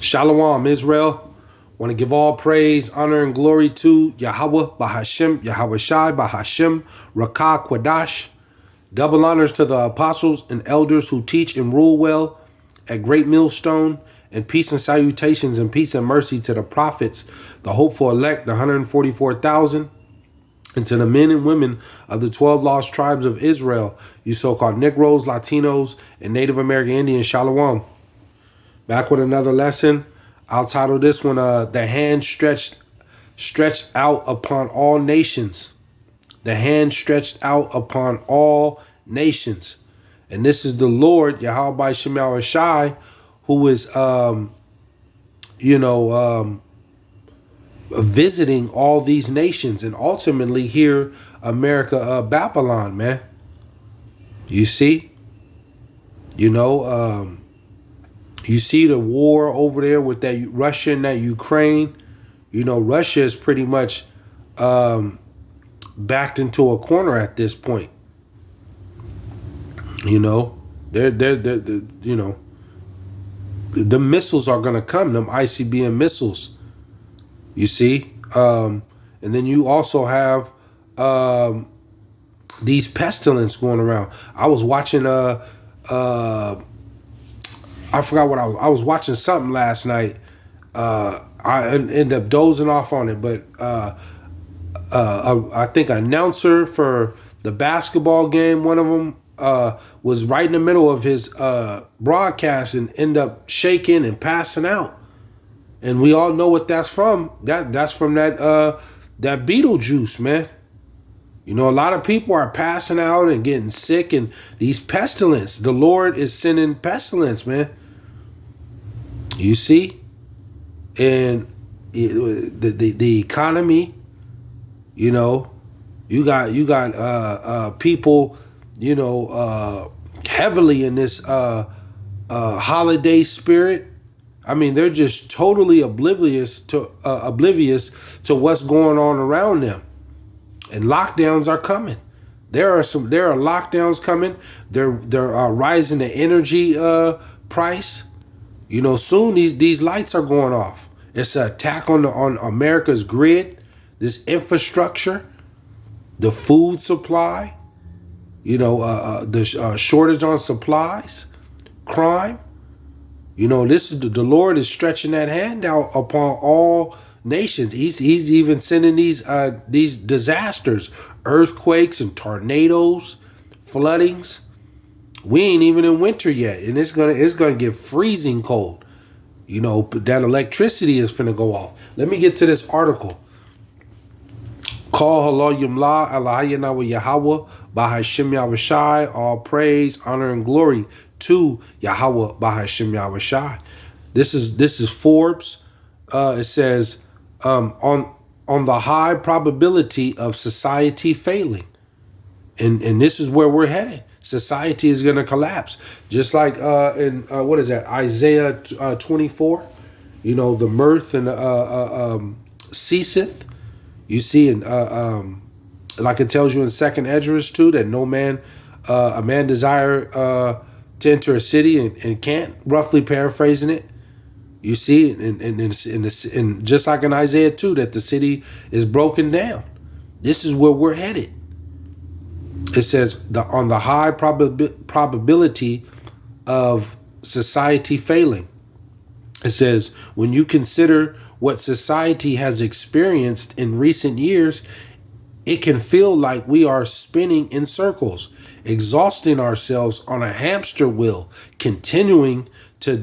Shalom, Israel. Want to give all praise, honor, and glory to Yahawah, BASHAM, YAHAWAHSHI, BASHAM, Rakah, Quadash. Double honors to the apostles and elders who teach and rule well at Great Millstone, and peace and salutations and peace and mercy to the prophets, the hopeful elect, the 144,000, and to the men and women of the 12 lost tribes of Israel, you so-called Negroes, Latinos, and Native American Indians. Shalom. Back with another lesson. I'll title this one, The Hand Stretched Out Upon All Nations. The hand stretched out upon all nations. And this is the Lord, YAHAWAHSHI, who is, visiting all these nations and ultimately here, America, Babylon, man. You see? You see the war over there with that Russia and that Ukraine. Russia is pretty much backed into a corner at this point. The missiles are gonna come, them ICBM missiles. You see, and then you also have these pestilence going around. I was watching I forgot what I was watching something last night. I ended up dozing off on it, but I think an announcer for the basketball game, one of them was right in the middle of his broadcast and ended up shaking and passing out. And we all know what that's from. That's from that Beetlejuice, man. A lot of people are passing out and getting sick, and these pestilence. The Lord is sending pestilence, man. You see, and the economy. You got people. Heavily in this holiday spirit. I mean, they're just totally oblivious to what's going on around them. And lockdowns are coming. There are lockdowns coming. They're rising the energy price. Soon these lights are going off. It's an attack on America's grid, this infrastructure, the food supply. The shortage on supplies, crime. This is the Lord is stretching that hand out upon all nations. He's even sending these disasters, earthquakes and tornadoes, floodings. We ain't even in winter yet, and it's gonna get freezing cold. That electricity is finna go off. Let me get to this article. Call Halal Yumla Alahayana wa Yahawah BASHAM YAHAWAHSHI. All praise, honor, and glory to Yahawah BASHAM YAHAWAHSHI. This is Forbes. It says on the high probability of society failing, and this is where we're headed. Society is going to collapse, just like in what is that, Isaiah 24. The mirth and ceaseth. You see, and like it tells you in 2nd Esdras too, that no man, a man desire to enter a city and can't. Roughly paraphrasing it, you see, and just like in Isaiah 2, that the city is broken down. This is where we're headed. It says on the high probability of society failing. It says, when you consider what society has experienced in recent years, it can feel like we are spinning in circles, exhausting ourselves on a hamster wheel, continuing to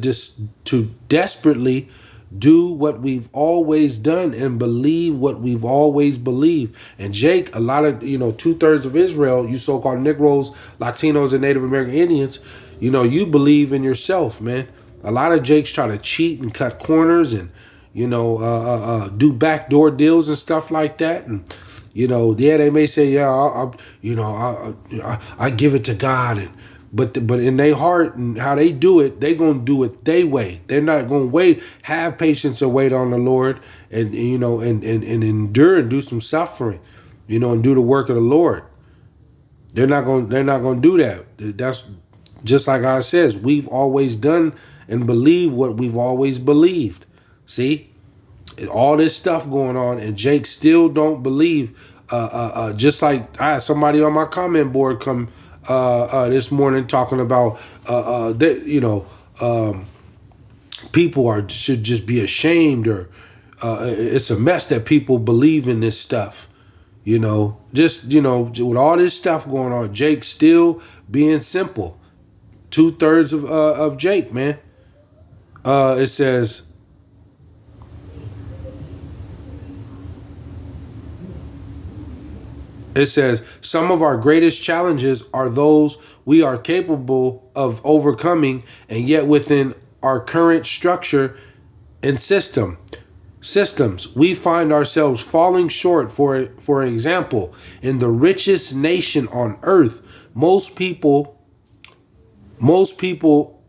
desperately do what we've always done and believe what we've always believed. And Jake, a lot of, 2/3 of Israel, you so-called Negroes, Latinos, and Native American Indians, you believe in yourself, man. A lot of Jakes try to cheat and cut corners and do backdoor deals and stuff like that. And they may say, I give it to God, but in their heart and how they do it, they gonna do it their way. They're not gonna have patience or wait on the Lord and endure and do some suffering, and do the work of the Lord. They're not gonna do that. That's just like God says. We've always done and believe what we've always believed. See, all this stuff going on, and Jake still don't believe. Just like I had somebody on my comment board come this morning talking about people should just be ashamed, or it's a mess that people believe in this stuff. With all this stuff going on, Jake still being simple. 2/3 of Jake, man. It says, some of our greatest challenges are those we are capable of overcoming, and yet within our current structure and systems, we find ourselves falling short. For example, in the richest nation on earth, most people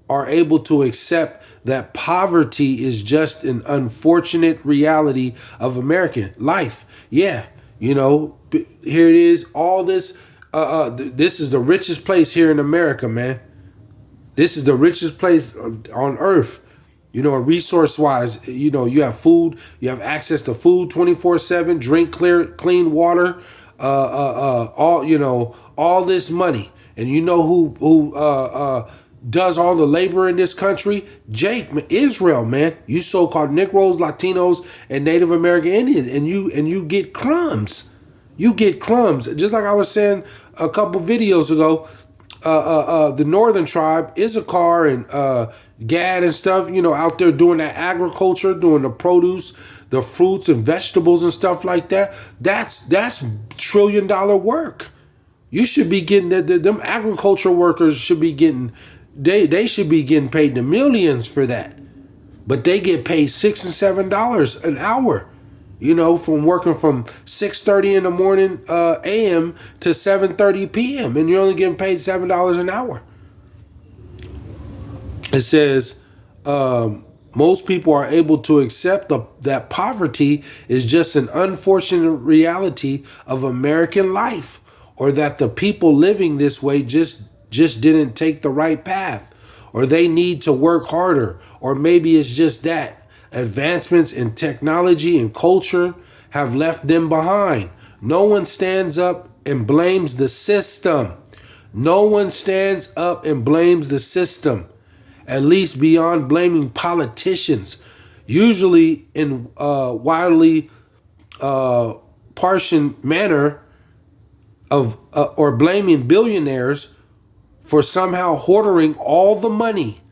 are able to accept that poverty is just an unfortunate reality of American life. Yeah, here it is. All this, this is the richest place here in America, man. This is the richest place on earth. Resource-wise, you have food, you have access to food 24/7, drink clean water, all this money. And who does all the labor in this country? Jake, Israel, man. You so-called Negroes, Latinos, and Native American Indians, and you get crumbs. You get crumbs. Just like I was saying a couple videos ago, the Northern Tribe, Issachar and Gad and stuff, out there doing that agriculture, doing the produce, the fruits and vegetables and stuff like that. That's $1 trillion work. You should be getting them agriculture workers should be getting they should be getting paid the millions for that. But they get paid $6 and $7 an hour. From working from 6:30 in the morning a.m. to 7:30 p.m. and you're only getting paid $7 an hour. It says most people are able to accept that poverty is just an unfortunate reality of American life, or that the people living this way just didn't take the right path, or they need to work harder, or maybe it's just that advancements in technology and culture have left them behind. No one stands up and blames the system. No one stands up and blames the system, at least beyond blaming politicians, usually in wildly partial manner of or blaming billionaires for somehow hoarding all the money,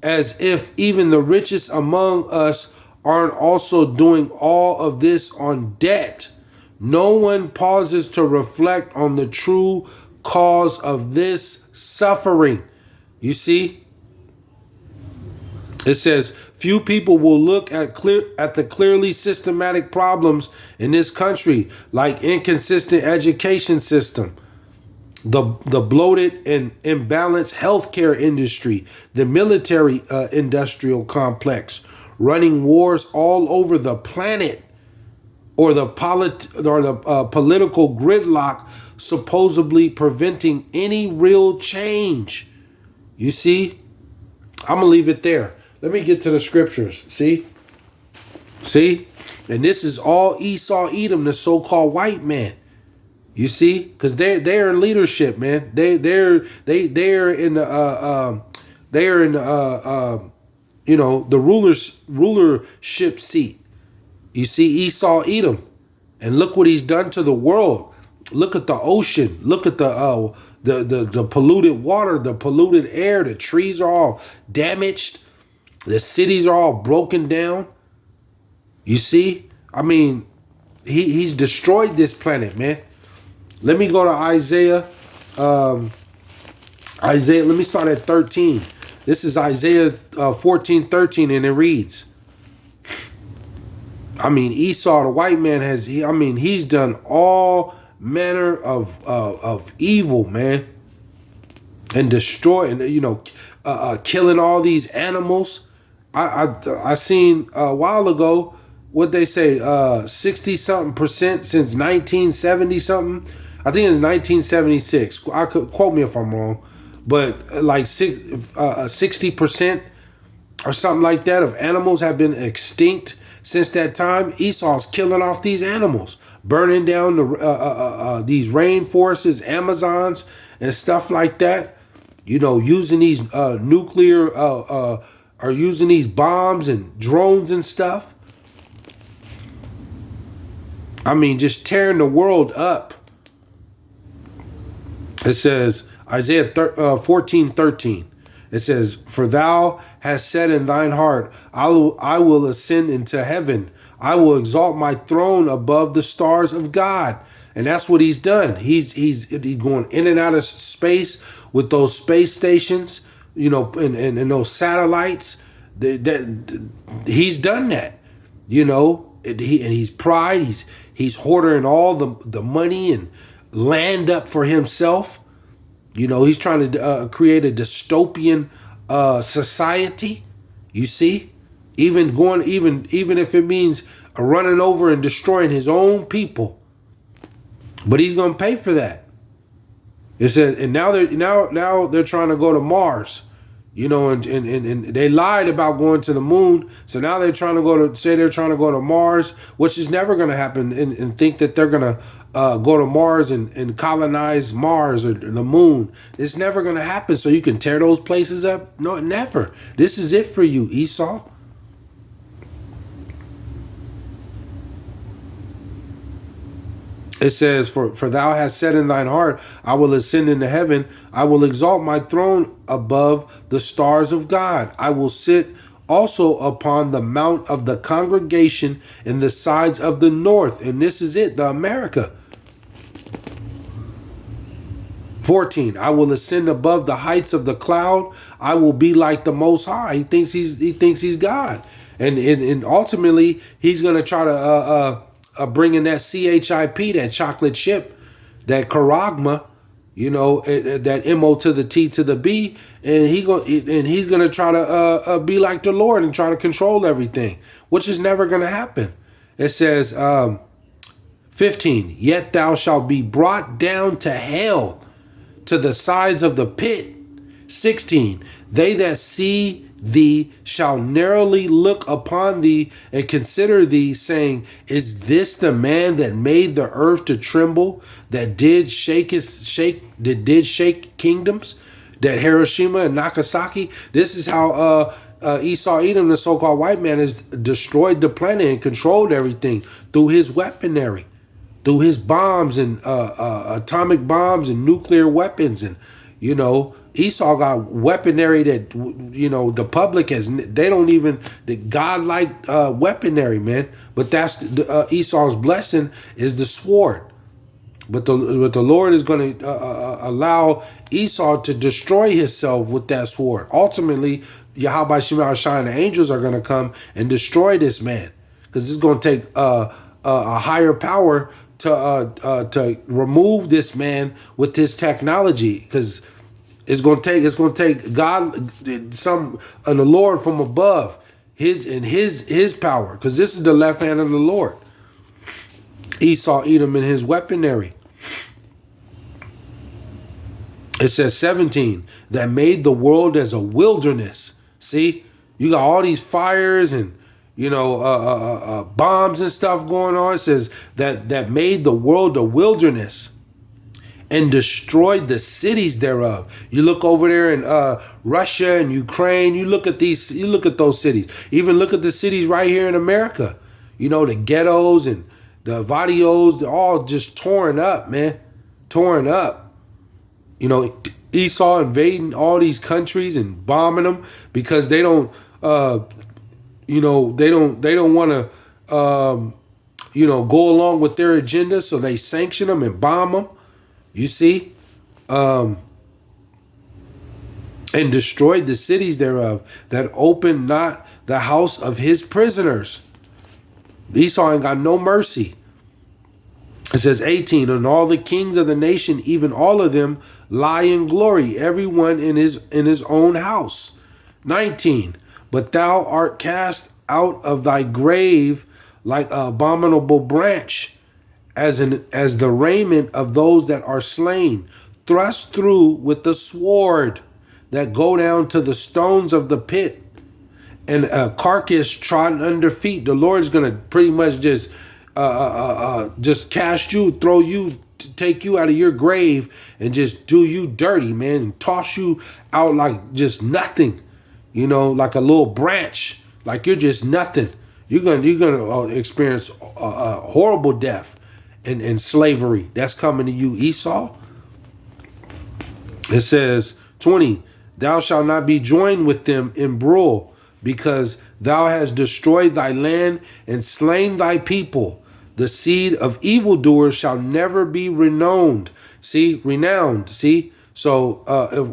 as if even the richest among us aren't also doing all of this on debt. No one pauses to reflect on the true cause of this suffering. You see? It says, few people will look at the clearly systematic problems in this country, like inconsistent education system, the bloated and imbalanced healthcare industry, the military industrial complex, running wars all over the planet, or the political gridlock supposedly preventing any real change. You see? I'm gonna leave it there. Let me get to the scriptures. See? And this is all Esau, Edom, the so-called white man. You see, because they're in leadership, man. They're in the the rulership seat. You see, Esau, Edom, and look what he's done to the world. Look at the ocean. Look at the polluted water, the polluted air. The trees are all damaged. The cities are all broken down. You see, I mean, he's destroyed this planet, man. Let me go to Isaiah. Isaiah, let me start at 13. This is Isaiah 14:13, and it reads, I mean, Esau, the white man, he's done all manner of evil, man, and destroying, killing all these animals. I seen a while ago what they say, 60-something% since 1970 something. I think it's 1976. I could quote me if I'm wrong, but like 60% or something like that of animals have been extinct since that time. Esau's killing off these animals, burning down these rainforests, Amazons, and stuff like that. You know, using these nuclear or using these bombs and drones and stuff. I mean, just tearing the world up. It says, Isaiah 14:13. It says, "For thou hast said in thine heart, I will ascend into heaven. I will exalt my throne above the stars of God." And that's what he's done. He's going in and out of space with those space stations, you know, and those satellites. He's done that, you know. And he's pride. He's hoarding all the money and land up for himself. You know, he's trying to create a dystopian society. You see, even if it means running over and destroying his own people, but he's gonna pay for that. It says, and now they're trying to go to Mars. You know, and they lied about going to the moon. So now they're trying to go to Mars, which is never going to happen, and think that they're going to go to Mars and colonize Mars or the moon. It's never going to happen. So you can tear those places up. No, never. This is it for you, Esau. It says, for thou hast said in thine heart, I will ascend into heaven. I will exalt my throne above the stars of God. I will sit also upon the mount of the congregation in the sides of the north. And this is it, the America. 14, I will ascend above the heights of the cloud. I will be like the Most High. He thinks he's God. And ultimately, he's going to try to bringing that CHIP, that chocolate chip, that charagma, you know, that MO to the T to the B, and he's gonna try to be like the Lord and try to control everything, which is never gonna happen. It says 15, yet thou shalt be brought down to hell, to the sides of the pit. 16, they that see thee shall narrowly look upon thee and consider thee, saying, is this the man that made the earth to tremble, that did shake kingdoms, that Hiroshima and Nagasaki? This is how Esau Edom, the so-called white man, has destroyed the planet and controlled everything through his weaponry, through his bombs and atomic bombs and nuclear weapons. And, you know, Esau got weaponry that, you know, the public has, they don't even, the godlike weaponry, man. But that's Esau's blessing is the sword. But the Lord is going to allow Esau to destroy himself with that sword. Ultimately, YAHAWAHSHI and the angels are going to come and destroy this man, because it's going to take a higher power to remove this man with this technology, because it's going to take God, the Lord from above, his power, because this is the left hand of the Lord. Esau Edom in his weaponry. It says 17, that made the world as a wilderness. See, you got all these fires and, you know, bombs and stuff going on. It says that made the world a wilderness and destroyed the cities thereof. You look over there in Russia and Ukraine. You look at those cities. Even look at the cities right here in America. You know, the ghettos and the barrios, they're all just torn up, man. Torn up. You know, Esau invading all these countries and bombing them because they don't, you know, they don't want to, you know, go along with their agenda. So they sanction them and bomb them. You see, and destroyed the cities thereof, that opened not the house of his prisoners. Esau ain't got no mercy. It says 18, and all the kings of the nation, even all of them, lie in glory, everyone in his own house. 19, but thou art cast out of thy grave like an abominable branch, as the raiment of those that are slain, thrust through with the sword, that go down to the stones of the pit. and a carcass trodden under feet. The Lord is gonna pretty much just cast you, throw you, take you out of your grave, and just do you dirty, man, and toss you out like just nothing, you know, like a little branch, like you're just nothing. You're gonna experience a horrible death and slavery that's coming to you, Esau. It says 20, thou shalt not be joined with them in broil, because thou hast destroyed thy land and slain thy people. The seed of evildoers shall never be renowned. See, renowned. See, so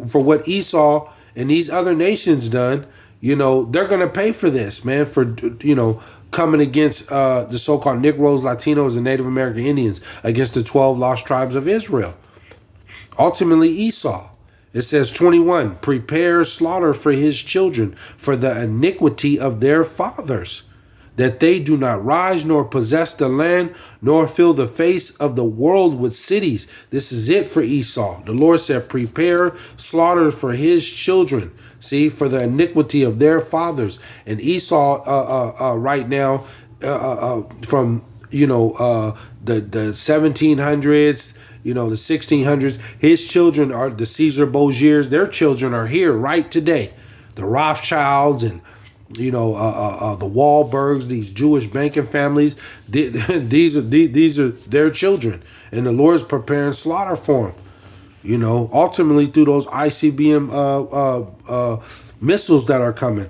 for what Esau and these other nations done, you know, they're gonna pay for this, man. For, you know, coming against the so-called Negroes, Latinos, and Native American Indians, against the 12 lost tribes of Israel. Ultimately, Esau. It says 21, prepare slaughter for his children for the iniquity of their fathers, that they do not rise nor possess the land, nor fill the face of the world with cities. This is it for Esau. The Lord said, prepare slaughter for his children. See, for the iniquity of their fathers. And Esau right now, from, you know, the 1700s, you know, the 1600s, his children are the Caesar Borgias. Their children are here right today. The Rothschilds and, you know, the Wahlbergs, these Jewish banking families. These are their children, and the Lord's preparing slaughter for them. You know, ultimately through those ICBM missiles that are coming.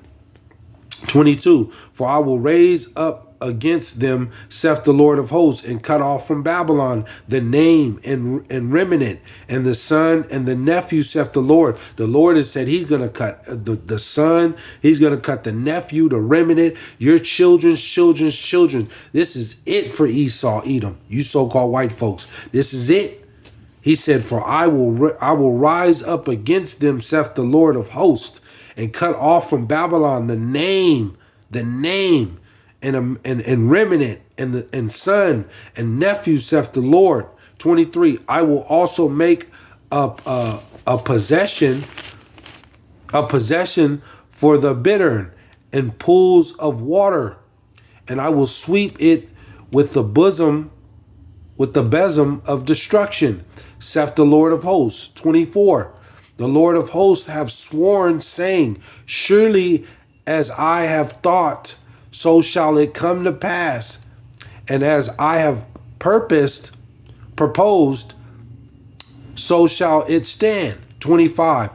22, for I will raise up against them, saith the Lord of hosts, and cut off from Babylon the name and remnant, and the son and the nephew, saith the Lord. The Lord has said he's going to cut the son, he's going to cut the nephew, the remnant, your children's children's children. This is it for Esau, Edom, you so-called white folks. This is it. He said, for I will rise up against them, saith the Lord of hosts, and cut off from Babylon the name, and remnant, and son and nephew, saith the Lord. 23, I will also make a possession for the bittern and pools of water, and I will sweep it with the besom of destruction, saith the Lord of hosts. 24, the Lord of hosts have sworn, saying, surely as I have thought, so shall it come to pass, and as I have proposed, so shall it stand. 25,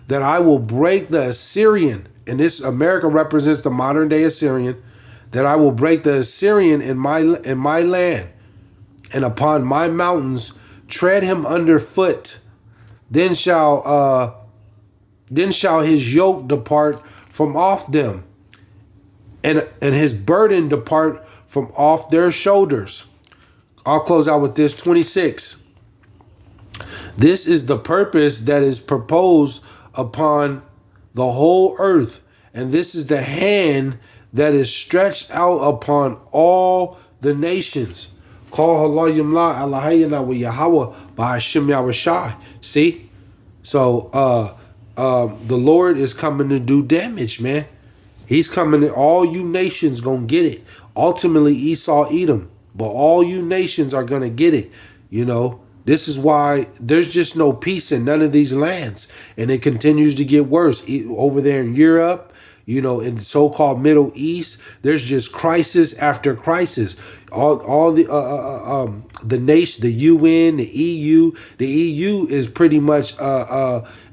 that I will break the Assyrian, and this America represents the modern day Assyrian, that I will break the Assyrian in my land, and upon my mountains tread him underfoot. Then shall his yoke depart from off them, and his burden depart from off their shoulders. I'll close out with this. 26. This is the purpose that is proposed upon the whole earth, and this is the hand that is stretched out upon all the nations. Call Allah Yamla Allahayana wa Yahawah BASHAM YAHAWAHSHI. See? So the Lord is coming to do damage, man. He's coming to, all you nations gonna get it. Ultimately, Esau, Edom. But all you nations are gonna get it. You know, this is why there's just no peace in none of these lands. And it continues to get worse. Over there in Europe, you know, in the so-called Middle East, there's just crisis after crisis. All the nation, the UN, the EU. The EU is pretty much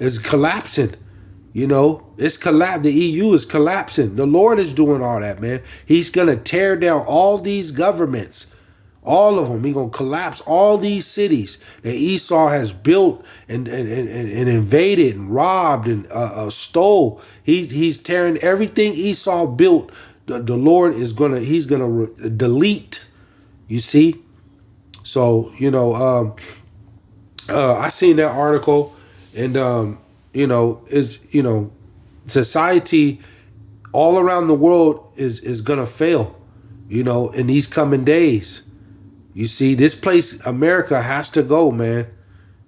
is collapsing. You know, it's collapsed. The EU is collapsing. The Lord is doing all that, man. He's gonna tear down all these governments, all of them. He's gonna collapse all these cities that Esau has built and invaded and robbed and stole. He's tearing everything Esau built. The Lord is he's gonna delete. You see, so you know, I seen that article, and you know, society all around the world is gonna fail, you know, in these coming days. You see, this place, America, has to go, man.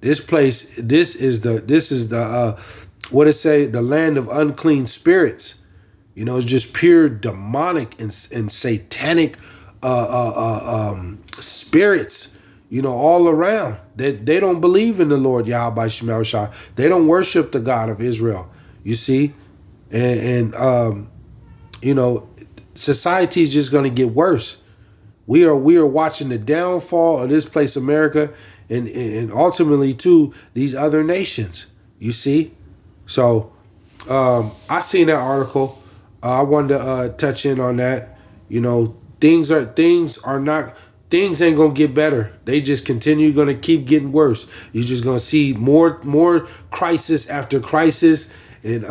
This place, this is the what it say, the land of unclean spirits. You know, it's just pure demonic and satanic spirits, you know, all around. They don't believe in the Lord YAHAWAHSHI. They don't worship the God of Israel. You see, and you know, society is just going to get worse. We are watching the downfall of this place, America, and ultimately too these other nations. You see, so I seen that article. I wanted to touch in on that. You know, things ain't gonna get better. They just continue gonna keep getting worse. You're just gonna see more crisis after crisis, and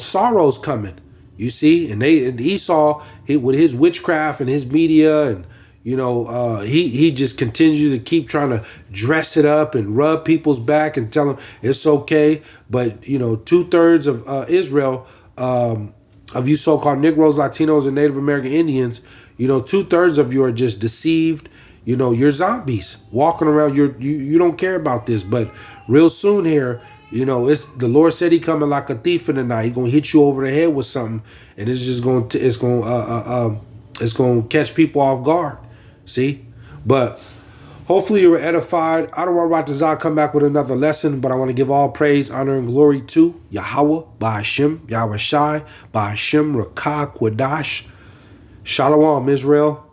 sorrow's coming. You see, and Esau, with his witchcraft and his media, and he just continues to keep trying to dress it up and rub people's back and tell them it's okay. But 2/3 of Israel, of you so-called Negroes, Latinos, and Native American Indians, 2/3 of you are just deceived. You're zombies walking around. You don't care about this, but real soon here, it's the Lord said he coming like a thief in the night. He gonna hit you over the head with something, and it's just gonna catch people off guard. See, but hopefully you were edified. I don't want Ratazah come back with another lesson, but I want to give all praise, honor, and glory to Yahawah, BASHAM, YAHAWAHSHI, BASHAM, Rakah, Quadash. Shalom, Israel.